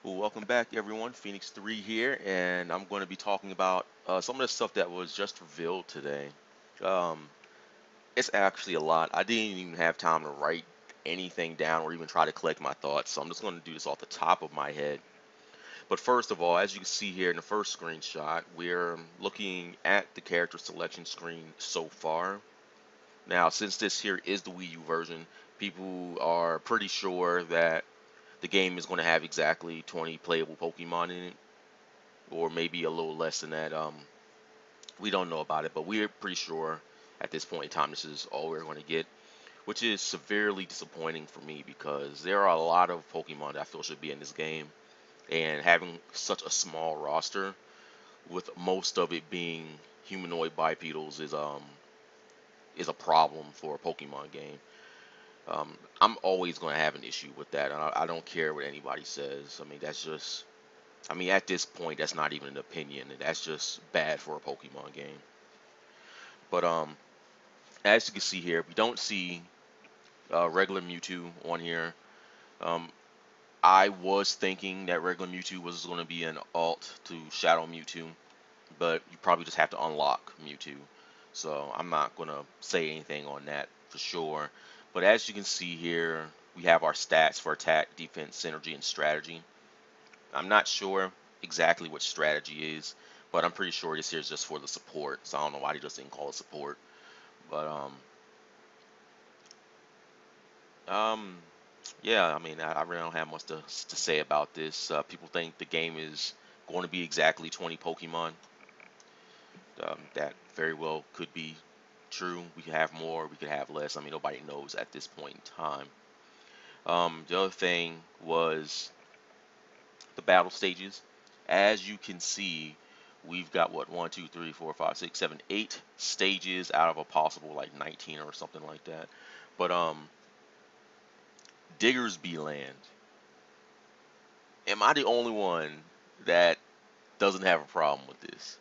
Well, welcome back, everyone. Phoenix 3 here, and I'm going to be talking about some of the stuff that was just revealed today. Um, it's actually a lot. I didn't even have time to write anything down or even try to collect my thoughts, so I'm just going to do this off the top of my head. But first of all, as you can see here in the first screenshot, we're looking at the character selection screen so far. Now, since this here is the Wii U version, people are pretty sure that the game is going to have exactly 20 playable Pokemon in it, or maybe a little less than that. We don't know about it, but we're pretty sure at this point in time this is all we're going to get, which is severely disappointing for me because there are a lot of Pokemon that I feel should be in this game, and having such a small roster with most of it being humanoid bipedals is a problem for a Pokemon game. I'm always going to have an issue with that. I don't care what anybody says. I mean, that's just at this point, that's not even an opinion. That's just bad for a Pokemon game. But as you can see here, we don't see regular Mewtwo on here. Um, I was thinking that regular Mewtwo was going to be an alt to Shadow Mewtwo, but you probably just have to unlock Mewtwo. So I'm not going to say anything on that for sure. But as you can see here, we have our stats for attack, defense, synergy, and strategy. I'm not sure exactly what strategy is, but I'm pretty sure this here is just for the support. So I don't know why they just didn't call it support. But um, yeah. I mean, I really don't have much to say about this. People think the game is going to be exactly 20 Pokemon. That very well could be true. We could have more. We could have less. I mean, nobody knows at this point in time. The other thing was the battle stages. As you can see, we've got what, one, two, three, four, five, six, seven, 8 stages out of a possible like 19 or something like that. But Diggersby Land. Am I the only one that doesn't have a problem with this?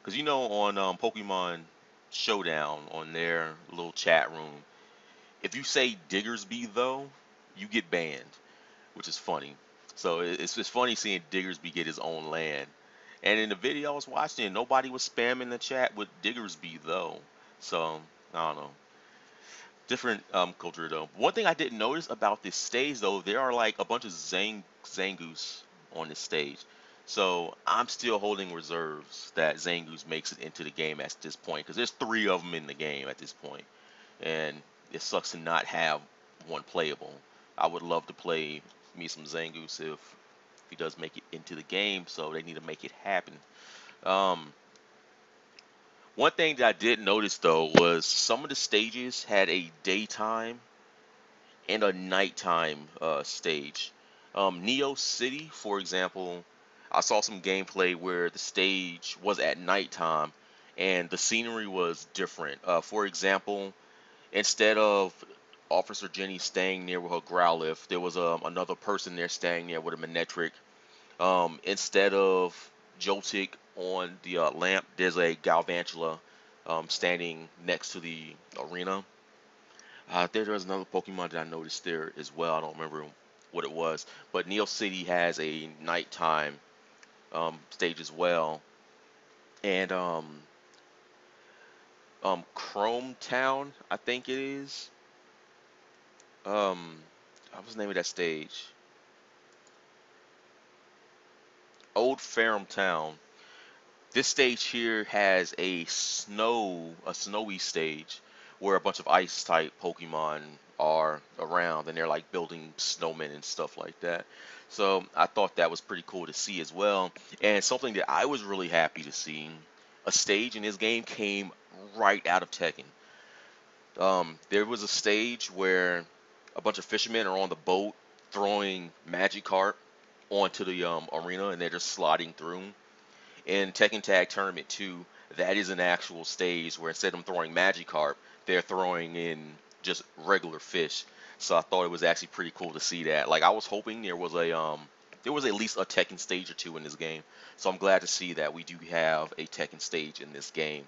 Because on Pokemon Showdown on their little chat room, if you say Diggersby though, you get banned, which is funny. So it's funny seeing Diggersby get his own land. And in the video I was watching, nobody was spamming the chat with Diggersby though. So I don't know. Different culture though. One thing I didn't notice about this stage though, there are like a bunch of Zangoose on this stage. So I'm still holding reserves that Zangoose makes it into the game at this point because there's 3 of them in the game at this point, and it sucks to not have one playable. I would love to play me some Zangoose if he does make it into the game, so they need to make it happen. Um, One thing that I did notice though was some of the stages had a daytime and a nighttime stage. Neo City, for example, I saw some gameplay where the stage was at nighttime and the scenery was different. For example, instead of Officer Jenny staying near with her Growlithe, there was another person there staying there with a Manectric. Instead of Joltik on the lamp, there's a Galvantula standing next to the arena. There was another Pokemon that I noticed there as well. I don't remember what it was, but Neo City has a nighttime stage as well, and Chrome Town, I think it is. What was the name of that stage? Old Farum Town. This stage here has a snowy stage where a bunch of ice type Pokemon are around and they're like building snowmen and stuff like that. So I thought that was pretty cool to see as well. And something that I was really happy to see, a stage in this game came right out of Tekken. There was a stage where a bunch of fishermen are on the boat throwing Magikarp onto the arena and they're just sliding through. In Tekken Tag Tournament 2, that is an actual stage where instead of them throwing Magikarp, they're throwing in just regular fish. So I thought it was actually pretty cool to see that. Like I was hoping there was at least a Tekken stage or two in this game. So I'm glad to see that we do have a Tekken stage in this game.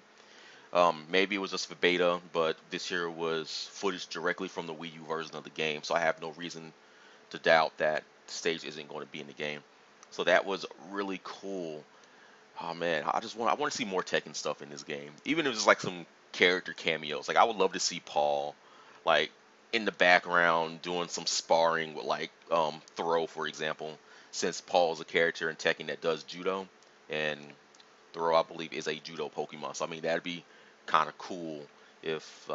Maybe it was just for beta, but this here was footage directly from the Wii U version of the game, so I have no reason to doubt that the stage isn't going to be in the game. So that was really cool. Oh man, I want to see more Tekken stuff in this game. Even if it's like some character cameos. Like I would love to see Paul like in the background doing some sparring with like Throw, for example, since Paul is a character in Tekken that does judo, and Throw I believe is a judo Pokemon. So I mean that'd be kind of cool if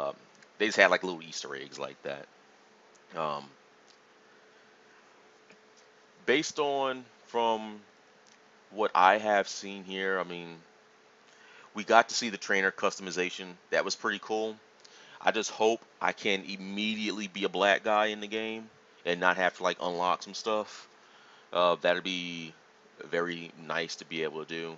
they just had like little Easter eggs like that. Um, Based on from what I have seen here, I mean we got to see the trainer customization. That was pretty cool. I just hope I can immediately be a black guy in the game and not have to like unlock some stuff. That'd be very nice to be able to do.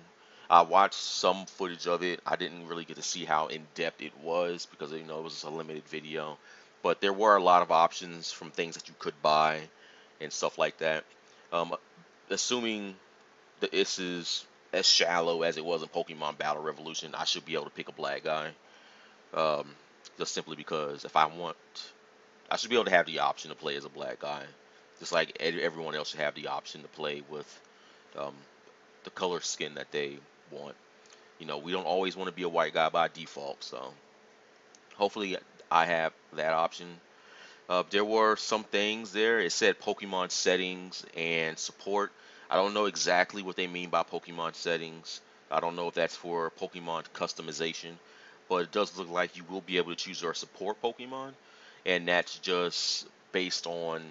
I watched some footage of it. I didn't really get to see how in depth it was because it was just a limited video. But there were a lot of options from things that you could buy and stuff like that. Um, Assuming that this is as shallow as it was in Pokemon Battle Revolution, I should be able to pick a black guy. Um, just simply because if I want, I should be able to have the option to play as a black guy, just like everyone else should have the option to play with um, the color skin that they want. We don't always want to be a white guy by default, so hopefully I have that option. There were some things there. It said Pokemon settings and support. I don't know exactly what they mean by Pokemon settings. I don't know if that's for Pokemon customization, but it does look like you will be able to choose your support Pokemon, and that's just based on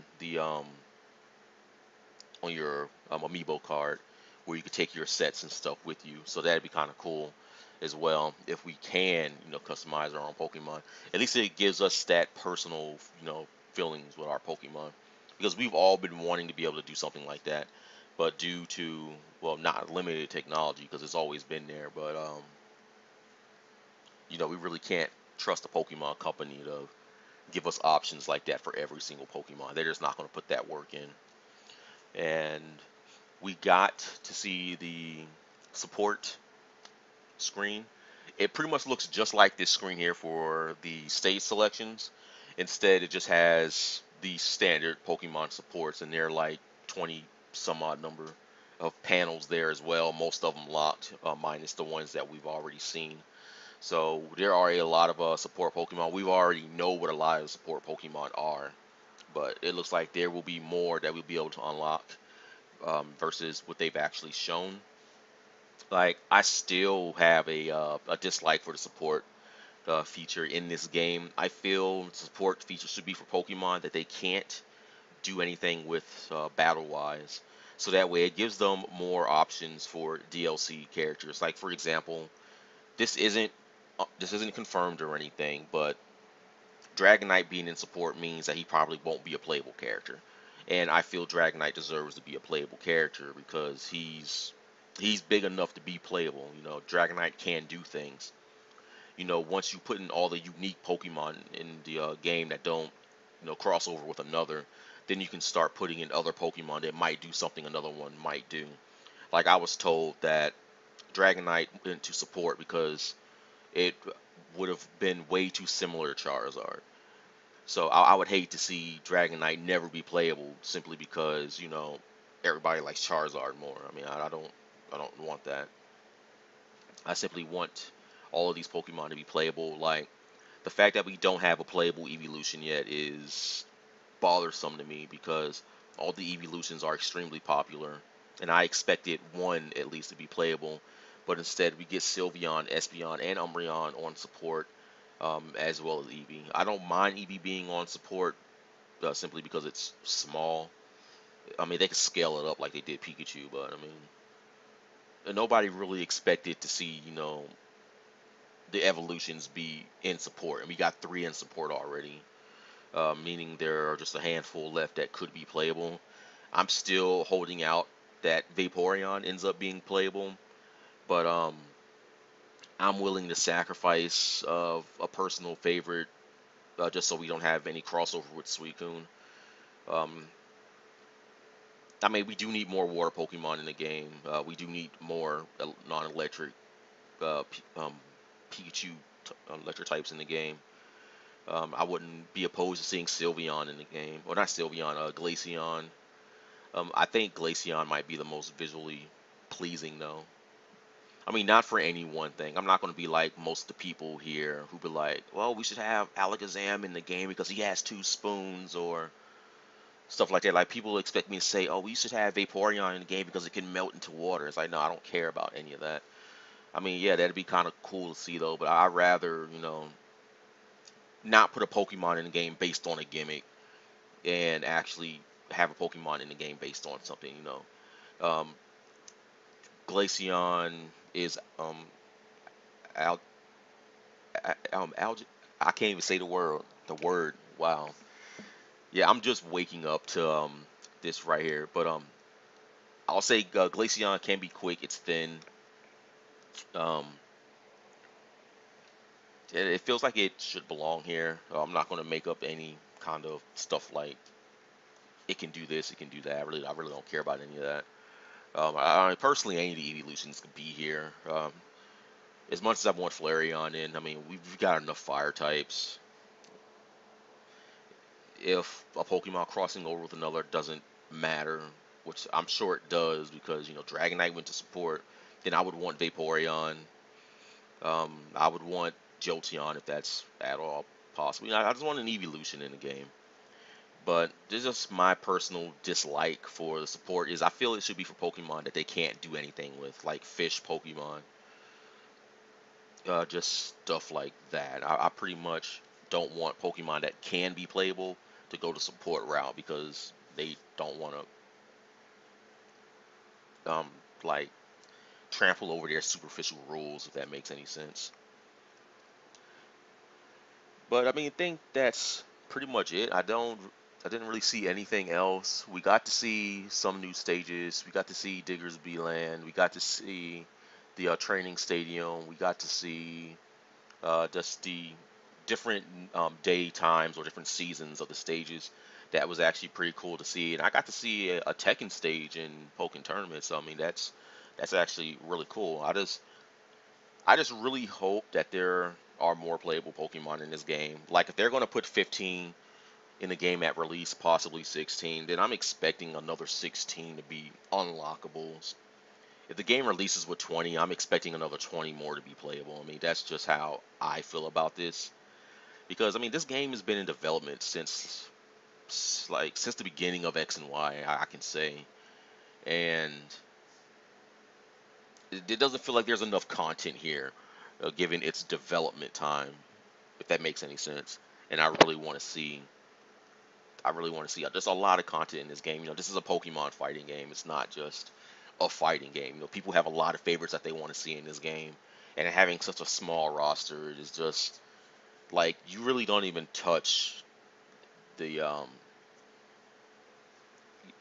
your amiibo card, where you could take your sets and stuff with you. So that'd be kind of cool as well if we can, customize our own Pokemon. At least it gives us that personal, feelings with our Pokemon, because we've all been wanting to be able to do something like that, but due to well, not limited technology because it's always been there, but we really can't trust a Pokemon company to give us options like that for every single Pokemon. They're just not going to put that work in. And we got to see the support screen. It pretty much looks just like this screen here for the stage selections. Instead, it just has the standard Pokemon supports, and they're like 20 some odd number of panels there as well. Most of them locked, minus the ones that we've already seen. So there are a lot of support Pokemon. We already know what a lot of support Pokemon are, but it looks like there will be more that we'll be able to unlock versus what they've actually shown. Like I still have a dislike for the support feature in this game. I feel the support feature should be for Pokemon that they can't do anything with battle wise. So that way it gives them more options for DLC characters. Like for example, this isn't this isn't confirmed or anything, but Dragonite being in support means that he probably won't be a playable character. And I feel Dragonite deserves to be a playable character because he's big enough to be playable. Dragonite can do things. Once you put in all the unique Pokemon in the game that don't, cross over with another, then you can start putting in other Pokemon that might do something another one might do. Like I was told that Dragonite went into support because it would have been way too similar to Charizard. So I would hate to see Dragonite never be playable simply because everybody likes Charizard more. I mean I don't want that. I simply want all of these Pokemon to be playable. Like the fact that we don't have a playable evolution yet is bothersome to me because all the evolutions are extremely popular, and I expected one at least to be playable, but instead we get Sylveon, Espeon, and Umbreon on support, as well as Eevee. I don't mind Eevee being on support simply because it's small. I mean, they could scale it up like they did Pikachu, but I mean, nobody really expected to see, the evolutions be in support, and we got three in support already, meaning there are just a handful left that could be playable. I'm still holding out that Vaporeon ends up being playable, but I'm willing to sacrifice a personal favorite just so we don't have any crossover with Suicune. Um, I mean, we do need more water Pokemon in the game. We do need more non-electric Pikachu electric types in the game. I wouldn't be opposed to seeing Sylveon in the game, or not Sylveon, Glaceon. I think Glaceon might be the most visually pleasing though. I mean, not for any one thing. I'm not going to be like most of the people here who be like, well, we should have Alakazam in the game because he has two spoons or stuff like that. Like people expect me to say, oh, we should have Vaporeon in the game because it can melt into water. It's like, no, I don't care about any of that. I mean, yeah, that'd be kind of cool to see though, but I'd rather, not put a Pokemon in the game based on a gimmick and actually have a Pokemon in the game based on something. Um, Glaceon is al algae. I can't even say the word. The word. Wow. Yeah, I'm just waking up to this right here. But I'll say Glaceon can be quick. It's thin. Um, it feels like it should belong here. I'm not going to make up any kind of stuff like it can do this, it can do that. I really don't care about any of that. Personally, any of the evolutions could be here. As much as I want Flareon in, I mean, we've got enough fire types. If a Pokemon crossing over with another doesn't matter, which I'm sure it does because Dragonite went to support, then I would want Vaporeon. I would want Jolteon if that's at all possible. I just want an evolution in the game. But this is just my personal dislike for the support is I feel it should be for Pokemon that they can't do anything with, like fish Pokemon, just stuff like that. I pretty much don't want Pokemon that can be playable to go the support route because they don't want to like trample over their superficial rules if that makes any sense. But I mean, I think that's pretty much it. I didn't really see anything else. We got to see some new stages. We got to see Diggersby Land. We got to see the training stadium. We got to see just the different day times or different seasons of the stages. That was actually pretty cool to see. And I got to see a Tekken stage in Pokken Tournament. So I mean, that's actually really cool. I just really hope that there are more playable Pokemon in this game. Like if they're going to put 15 in the game at release, possibly 16, then I'm expecting another 16 to be unlockables. If the game releases with 20, I'm expecting another 20 more to be playable. I mean, that's just how I feel about this. Because I mean, this game has been in development since the beginning of X and Y, I can say, and it doesn't feel like there's enough content here, given its development time, if that makes any sense. And I really want to see. There's a lot of content in this game. This is a Pokemon fighting game. It's not just a fighting game. People have a lot of favorites that they want to see in this game, and having such a small roster, it is just like you really don't even touch the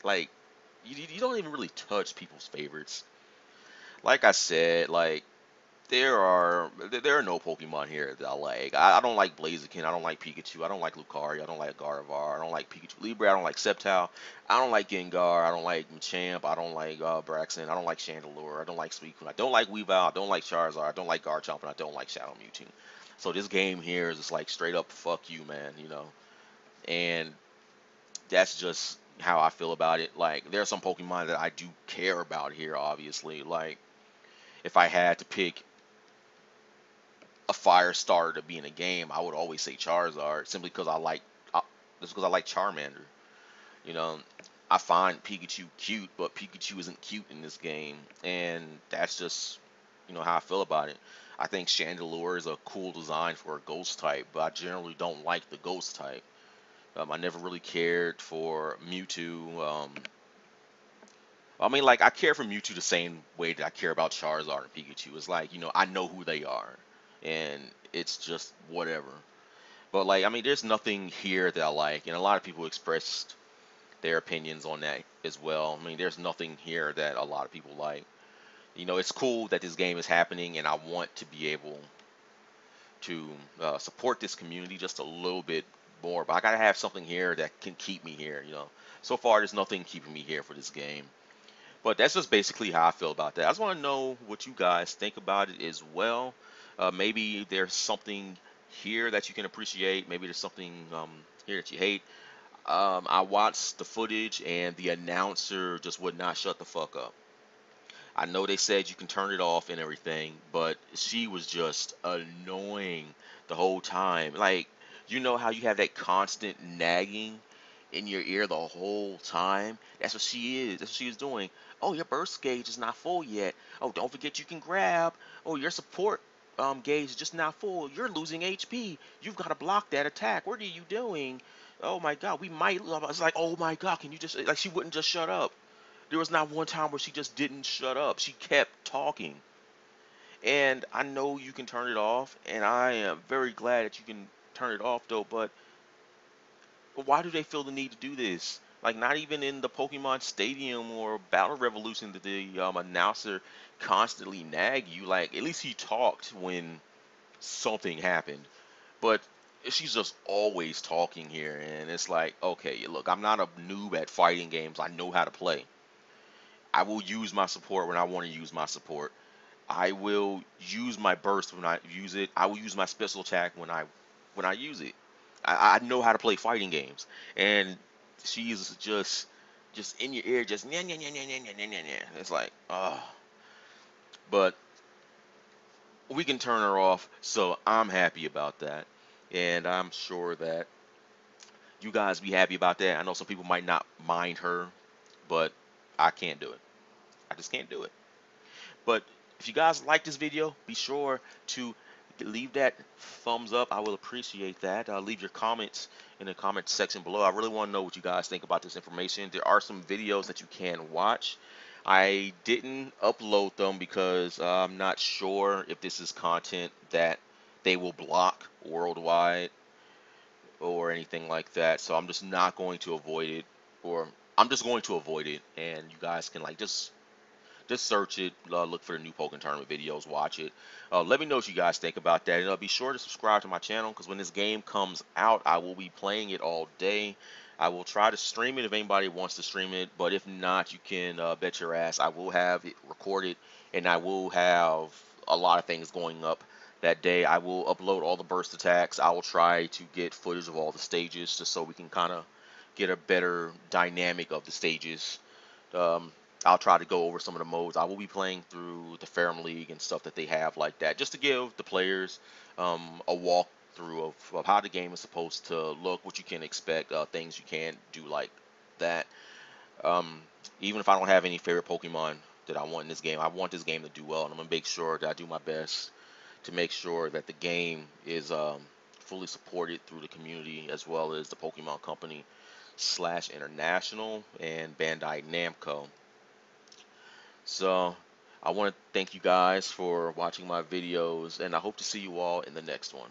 like you don't even really touch people's favorites. Like I said, like there are no Pokemon here that I like. I don't like Blaziken. I don't like Pikachu. I don't like Lucario. I don't like Gardevoir. I don't like Pikachu Libre. I don't like Sceptile. I don't like Gengar. I don't like Machamp. I don't like Braixen. I don't like Chandelure. I don't like Suicune. I don't like Weavile. I don't like Charizard. I don't like Garchomp, and I don't like Shadow Mewtwo. So this game here is just like straight up fuck you, man. And that's just how I feel about it. Like there are some Pokemon that I do care about here, obviously. Like if I had to pick a fire starter to be in a game, I would always say Charizard simply because just because I like Charmander. You know, I find Pikachu cute, but Pikachu isn't cute in this game, and that's just how I feel about it. I think Chandelure is a cool design for a ghost type, but I generally don't like the ghost type. I never really cared for Mewtwo. I mean, like I care for Mewtwo the same way that I care about Charizard and Pikachu. It's like I know who they are, and it's just whatever. But like, I mean, there's nothing here that I like, and a lot of people expressed their opinions on that as well. I mean, there's nothing here that a lot of people like. It's cool that this game is happening, and I want to be able to support this community just a little bit more. But I gotta have something here that can keep me here. So far there's nothing keeping me here for this game. But that's just basically how I feel about that. I just want to know what you guys think about it as well. Maybe there's something here that you can appreciate. Maybe there's something here that you hate. I watched the footage and the announcer just would not shut the fuck up. I know they said you can turn it off and everything, but she was just annoying the whole time. Like, you know how you have that constant nagging in your ear the whole time? That's what she is. That's what she was doing. Oh, your burst gauge is not full yet. Oh, don't forget you can grab. Oh, your support gauge is just not full. You're losing HP. You've got to block that attack. What are you doing? Oh my God, we might. It's like, oh my God, can you just like she wouldn't just shut up. There was not one time where she just didn't shut up. She kept talking. And I know you can turn it off, and I am very glad that you can turn it off though, but why do they feel the need to do this? Like not even in the Pokemon Stadium or Battle Revolution did the announcer constantly nag you. Like at least he talked when something happened. But she's just always talking here, and it's like, okay, look, I'm not a noob at fighting games. I know how to play. I will use my support when I want to use my support. I will use my burst when I use it. I will use my special attack when I use it. I know how to play fighting games, and she's just in your ear, just nya nya nya nya nya nya nya nya. Nya. It's like, but we can turn her off, so I'm happy about that, and I'm sure that you guys be happy about that. I know some people might not mind her, but I can't do it. I just can't do it. But if you guys like this video, be sure to leave that thumbs up. I will appreciate that. Leave your comments in the comment section below. I really want to know what you guys think about this information. There are some videos that you can watch. I didn't upload them because I'm not sure if this is content that they will block worldwide or anything like that. So I'm just not going to avoid it, or I'm just going to avoid it, and you guys can like just search it, look for the new Pokken Tournament videos, watch it. Let me know what you guys think about that. And be sure to subscribe to my channel because when this game comes out, I will be playing it all day. I will try to stream it if anybody wants to stream it, but if not, you can bet your ass I will have it recorded and I will have a lot of things going up that day. I will upload all the burst attacks. I will try to get footage of all the stages just so we can kind of get a better dynamic of the stages. Um, I'll try to go over some of the modes. I will be playing through the Ferrum League and stuff that they have like that, just to give the players a walkthrough of how the game is supposed to look, what you can expect, things you can do like that. Um, Even if I don't have any favorite Pokemon that I want in this game, I want this game to do well, and I'm gonna make sure that I do my best to make sure that the game is fully supported through the community as well as the Pokemon Company / International and Bandai Namco. So I want to thank you guys for watching my videos, and I hope to see you all in the next one.